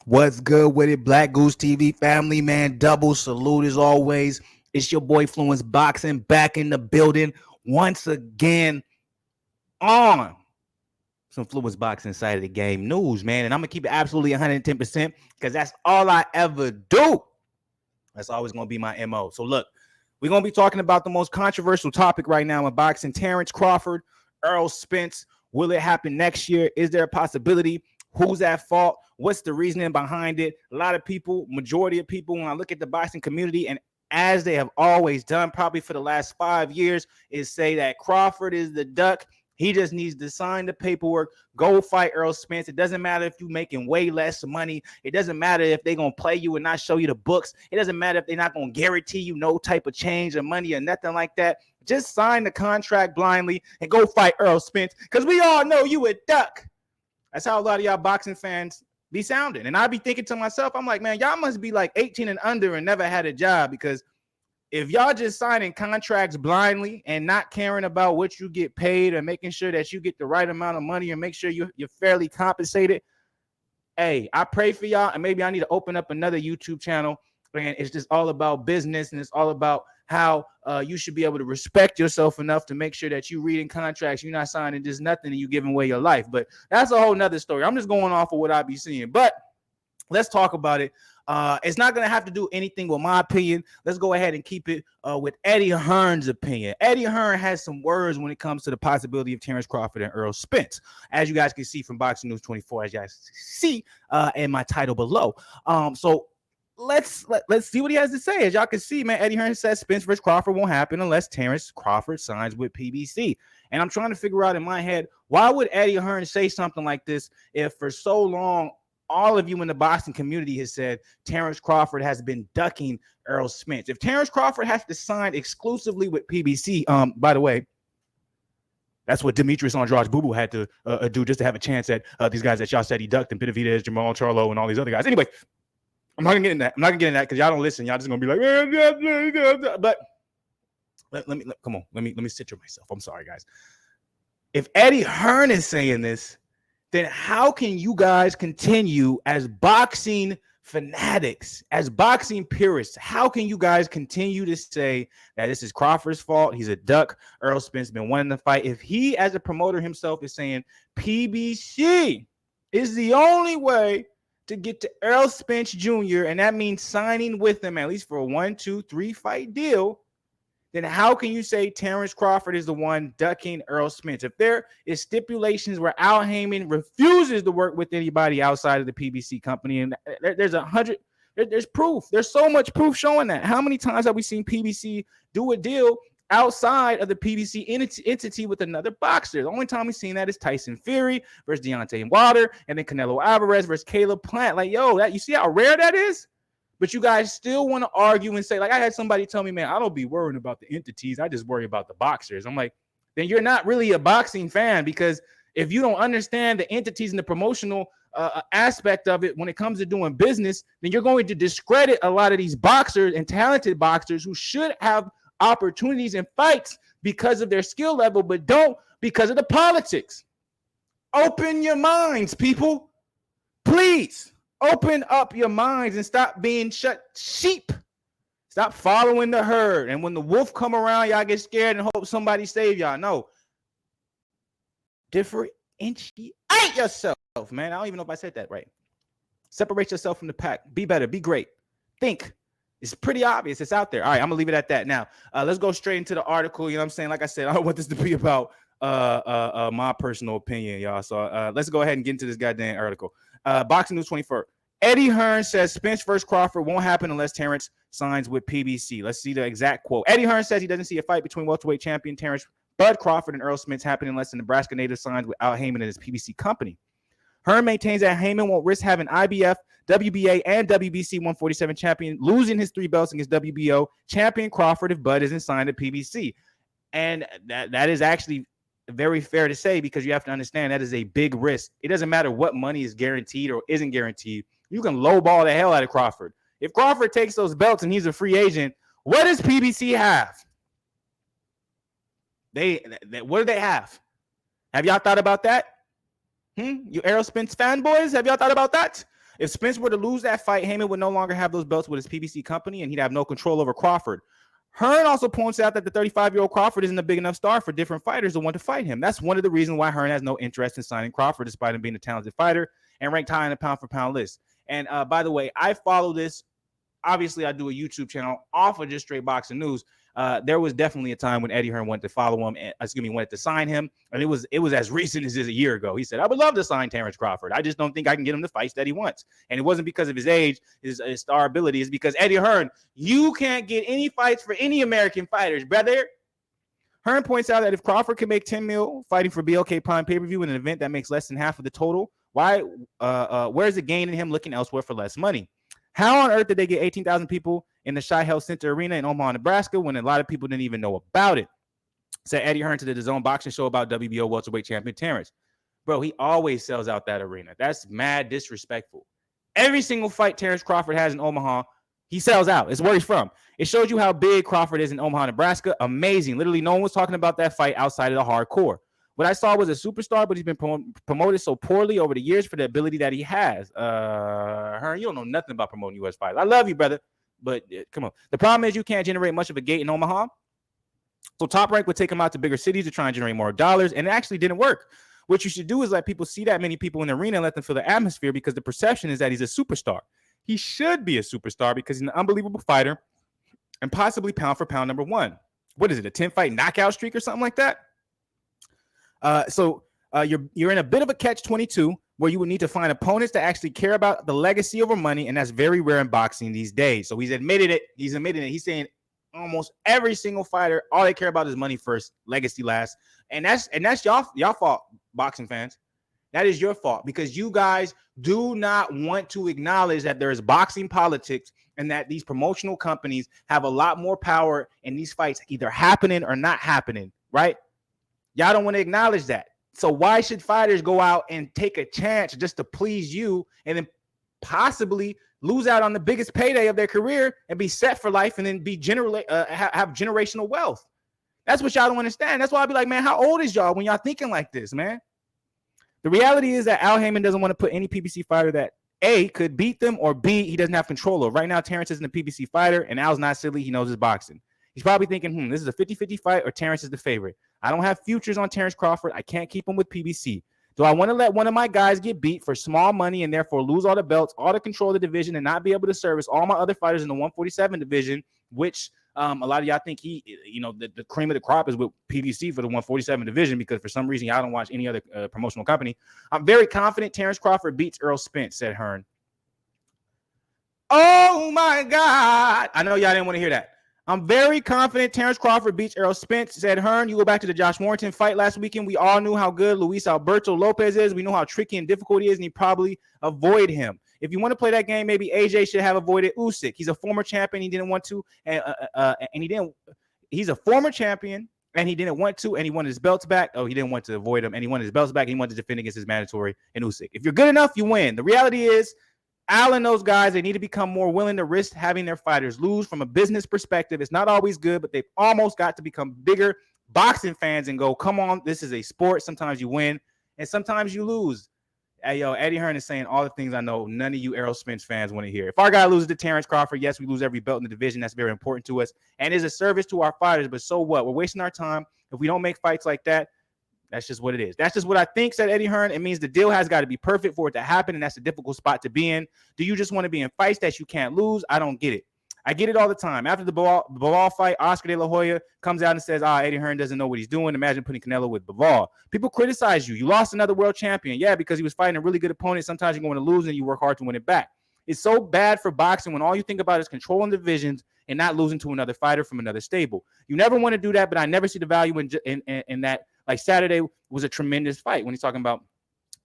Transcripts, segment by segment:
What's good with it, Black Goose TV family, man? Double salute as always. It's your boy Fluence Boxing back in the building once again on some Fluence Boxing side of the game news, man. And I'm gonna keep it absolutely 110% because that's all I ever do. That's always gonna be my MO. So look, we're gonna be talking about the most controversial topic right now in boxing: Terence Crawford, Errol Spence. Will it happen next year? Is there a possibility? Who's at fault? What's the reasoning behind it? A lot of people, majority of people, when I look at the boxing community, and as they have always done probably for the last 5 years, is say that Crawford is the duck. He just needs to sign the paperwork, go fight Errol Spence. It doesn't matter if you're making way less money. It doesn't matter if they're going to play you and not show you the books. It doesn't matter if they're not going to guarantee you no type of change or money or nothing like that. Just sign the contract blindly and go fight Errol Spence because we all know you a duck. That's how a lot of y'all boxing fans be sounding. And I be thinking to myself, I'm like, man, y'all must be like 18 and under and never had a job, because if y'all just signing contracts blindly and not caring about what you get paid or making sure that you get the right amount of money and make sure you're fairly compensated, hey, I pray for y'all. And maybe I need to open up another YouTube channel, and it's just all about business, and it's all about how you should be able to respect yourself enough to make sure that you reading contracts, you're not signing just nothing and you giving away your life. But that's a whole nother story. I'm just going off of what I be seeing. But let's talk about it. It's not going to have to do anything with my opinion. Let's go ahead and keep it with Eddie Hearn's opinion. Eddie Hearn has some words when it comes to the possibility of Terence Crawford and Errol Spence, as you guys can see from Boxing News 24, as you guys see in my title below. So let's see what he has to say. As y'all can see, man, Eddie Hearn says Spence versus Crawford won't happen unless Terence Crawford signs with PBC. And I'm trying to figure out in my head, why would Eddie Hearn say something like this if for so long all of you in the boxing community has said Terence Crawford has been ducking Errol Spence? If Terence Crawford has to sign exclusively with PBC, by the way, that's what Demetrius Andrade Boo Boo had to do just to have a chance at these guys that y'all said he ducked, and Benavidez, Jamal Charlo, and all these other guys. Anyway, I'm not gonna get in that. I'm not gonna get in that because y'all don't listen. Y'all just gonna be like, but let me come on. Let me situate myself. I'm sorry, guys. If Eddie Hearn is saying this, then how can you guys continue as boxing fanatics, as boxing purists? How can you guys continue to say that this is Crawford's fault? He's a duck. Errol Spence been wanting to fight. If he, as a promoter himself, is saying PBC is the only way to get to Errol Spence Jr., and that means signing with him at least for a 1, 2, 3 fight deal, then how can you say Terence Crawford is the one ducking Errol Spence? If there is stipulations where Al Heyman refuses to work with anybody outside of the PBC company, and there's proof. There's so much proof showing that. How many times have we seen PBC do a deal outside of the PBC entity with another boxer? The only time we've seen that is Tyson Fury versus Deontay Wilder, and then Canelo Alvarez versus Caleb Plant. Like, yo, that you see how rare that is? But you guys still want to argue and say, like, I had somebody tell me, man, I don't be worrying about the entities. I just worry about the boxers. I'm like, then you're not really a boxing fan, because if you don't understand the entities and the promotional aspect of it when it comes to doing business, then you're going to discredit a lot of these boxers and talented boxers who should have opportunities and fights because of their skill level, but don't because of the politics. Open your minds, people. Please. Open up your minds and stop being sheep. Stop following the herd. And when the wolf come around, y'all get scared and hope somebody save y'all. No. Differentiate yourself, man. I don't even know if I said that right. Separate yourself from the pack. Be better. Be great. Think. It's pretty obvious. It's out there. All right, I'm going to leave it at that. Now, let's go straight into the article. You know what I'm saying? Like I said, I don't want this to be about my personal opinion, y'all. So let's go ahead and get into this goddamn article. Boxing News 24. Eddie Hearn says Spence versus Crawford won't happen unless Terence signs with PBC. Let's see the exact quote. Eddie Hearn says he doesn't see a fight between welterweight champion Terence Bud Crawford and Errol Spence happening unless the Nebraska native signs with Al Heyman and his PBC company. Hearn maintains that Heyman won't risk having IBF, WBA, and WBC 147 champion losing his 3 belts against WBO champion Crawford if Bud isn't signed to PBC. And that is actually very fair to say, because you have to understand that is a big risk. It doesn't matter what money is guaranteed or isn't guaranteed. You can lowball the hell out of Crawford. If Crawford takes those belts and he's a free agent, what does PBC have? What do they have? Have y'all thought about that? You Errol Spence fanboys, have y'all thought about that? If Spence were to lose that fight, Heyman would no longer have those belts with his PBC company, and he'd have no control over Crawford. Hearn also points out that the 35-year-old Crawford isn't a big enough star for different fighters to want to fight him. That's one of the reasons why Hearn has no interest in signing Crawford, despite him being a talented fighter and ranked high in the pound-for-pound list. And by the way, I follow this. Obviously, I do a YouTube channel off of just straight boxing news. There was definitely a time when Eddie Hearn wanted to follow him, and wanted to sign him, and it was as recent as a year ago. He said, "I would love to sign Terence Crawford. I just don't think I can get him the fights that he wants." And it wasn't because of his age, his star ability. It's because Eddie Hearn, you can't get any fights for any American fighters, brother. Hearn points out that if Crawford can make 10 mil fighting for BLK Prime pay-per-view in an event that makes less than half of the total, where's the gain in him looking elsewhere for less money? How on earth did they get 18,000 people in the Chi Health Center Arena in Omaha, Nebraska, when a lot of people didn't even know about it? Said Eddie Hearn to the DAZN boxing show about WBO welterweight champion Terence. Bro, he always sells out that arena. That's mad disrespectful. Every single fight Terence Crawford has in Omaha, he sells out. It's where he's from. It shows you how big Crawford is in Omaha, Nebraska. Amazing. Literally, no one was talking about that fight outside of the hardcore. What I saw was a superstar, but he's been promoted so poorly over the years for the ability that he has. Hearn, you don't know nothing about promoting U.S. fights. I love you, brother, but come on. The problem is you can't generate much of a gate in Omaha. So Top Rank would take him out to bigger cities to try and generate more dollars, and it actually didn't work. What you should do is let people see that many people in the arena and let them feel the atmosphere, because the perception is that he's a superstar. He should be a superstar because he's an unbelievable fighter and possibly pound for pound number one. What is it, a 10-fight knockout streak or something like that? So you're in a bit of a catch-22 where you would need to find opponents that actually care about the legacy over money, and that's very rare in boxing these days. So he's admitted it. He's saying almost every single fighter, all they care about is money first, legacy last. And that's y'all fault, boxing fans. That is your fault, because you guys do not want to acknowledge that there is boxing politics and that these promotional companies have a lot more power in these fights either happening or not happening, right? Y'all don't want to acknowledge that. So why should fighters go out and take a chance just to please you and then possibly lose out on the biggest payday of their career and be set for life and then be have generational wealth? That's what y'all don't understand. That's why I'll be like, man, how old is y'all when y'all thinking like this, man? The reality is that Al Heyman doesn't want to put any PBC fighter that A, could beat them, or B, he doesn't have control of. Right now, Terence isn't a PBC fighter, and Al's not silly. He knows his boxing. He's probably thinking, this is a 50-50 fight, or Terence is the favorite. I don't have futures on Terence Crawford. I can't keep him with PBC. Do I want to let one of my guys get beat for small money and therefore lose all the belts, all the control of the division, and not be able to service all my other fighters in the 147 division, which a lot of y'all think the cream of the crop is with PBC for the 147 division, because for some reason y'all don't watch any other promotional company. I'm very confident Terence Crawford beats Errol Spence, said Hearn. Oh my God. I know y'all didn't want to hear that. I'm very confident Terence Crawford beats Errol Spence, said Hearn. You go back to the Josh Warrington fight last weekend. We all knew how good Luis Alberto Lopez is. We know how tricky and difficult he is, and he probably avoid him. If you want to play that game, maybe AJ should have avoided Usyk. He's a former champion. He didn't want to, and he didn't. He's a former champion, and he didn't want to, and he wanted his belts back. Oh, he didn't want to avoid him, and he wanted his belts back. And he wanted to defend against his mandatory and Usyk. If you're good enough, you win. The reality is, Al and those guys, they need to become more willing to risk having their fighters lose. From a business perspective, it's not always good, but they've almost got to become bigger boxing fans and go, come on, this is a sport. Sometimes you win, and sometimes you lose. Hey, yo, Eddie Hearn is saying all the things I know none of you Errol Spence fans want to hear. If our guy loses to Terence Crawford, yes, we lose every belt in the division. That's very important to us and is a service to our fighters, but so what? We're wasting our time. If we don't make fights like that, that's just what it is. That's just what I think, said Eddie Hearn. It means the deal has got to be perfect for it to happen, and that's a difficult spot to be in. Do you just want to be in fights that you can't lose? I don't get it. I get it all the time. After the Bivol fight, Oscar De La Hoya comes out and says, Eddie Hearn doesn't know what he's doing. Imagine putting Canelo with Bivol. People criticize you. You lost another world champion. Yeah, because he was fighting a really good opponent. Sometimes you're going to lose, and you work hard to win it back. It's so bad for boxing when all you think about is controlling divisions and not losing to another fighter from another stable. You never want to do that, but I never see the value in that. Like Saturday was a tremendous fight when he's talking about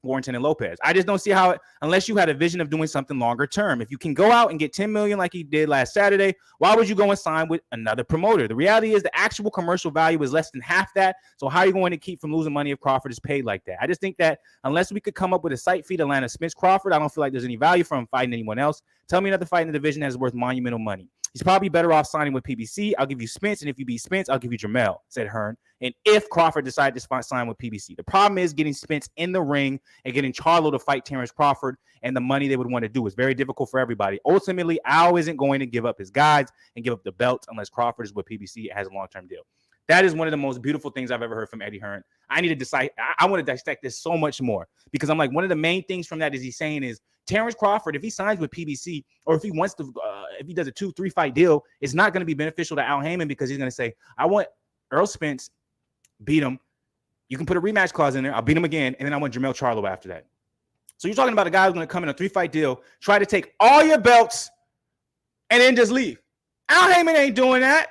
Warrington and Lopez. I just don't see how, unless you had a vision of doing something longer term. If you can go out and get 10 million like he did last Saturday, why would you go and sign with another promoter? The reality is the actual commercial value is less than half that. So how are you going to keep from losing money if Crawford is paid like that? I just think that unless we could come up with a sight feed Atlanta Spence Crawford, I don't feel like there's any value from him fighting anyone else. Tell me another fight in the division that is worth monumental money. He's probably better off signing with PBC. I'll give you Spence, and if you beat Spence, I'll give you Jermell, said Hearn. And if Crawford decided to sign with PBC, the problem is getting Spence in the ring and getting Charlo to fight Terence Crawford, and the money they would want to do is very difficult for everybody. Ultimately, Al isn't going to give up his guys and give up the belts unless Crawford is with PBC and has a long-term deal. That is one of the most beautiful things I've ever heard from Eddie Hearn. I need to decide. I want to dissect this so much more because I'm like, one of the main things from that is he's saying is Terence Crawford, if he signs with PBC or if he wants to, if he does a 2-3 fight deal, it's not going to be beneficial to Al Heyman because he's going to say, I want Errol Spence, beat him. You can put a rematch clause in there. I'll beat him again. And then I want Jermell Charlo after that. So you're talking about a guy who's going to come in a 3-fight deal, try to take all your belts and then just leave. Al Heyman ain't doing that.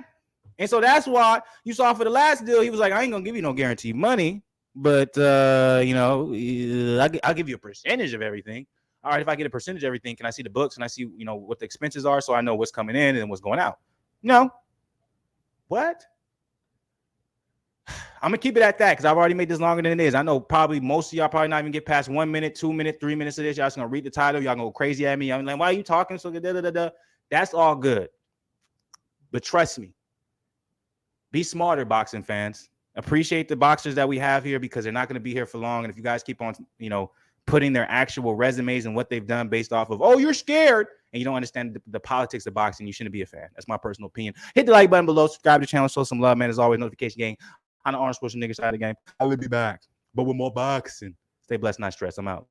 And so that's why you saw for the last deal, he was like, I ain't going to give you no guaranteed money, but, I'll give you a percentage of everything. All right, if I get a percentage of everything, can I see the books and I see, what the expenses are so I know what's coming in and what's going out? No. What? I'm going to keep it at that because I've already made this longer than it is. I know probably most of y'all probably not even get past 1 minute, 2 minutes, 3 minutes of this. Y'all just going to read the title. Y'all going to go crazy at me. I'm like, why are you talking so da-da-da-da? That's all good. But trust me. Be smarter, boxing fans. Appreciate the boxers that we have here because they're not going to be here for long. And if you guys keep on, putting their actual resumes and what they've done based off of, oh, you're scared, and you don't understand the politics of boxing, you shouldn't be a fan. That's my personal opinion. Hit the like button below. Subscribe to the channel. Show some love, man. As always, notification gang on the Arnold Sports nigga side of the game. I will be back, but with more boxing. Stay blessed, not stressed. I'm out.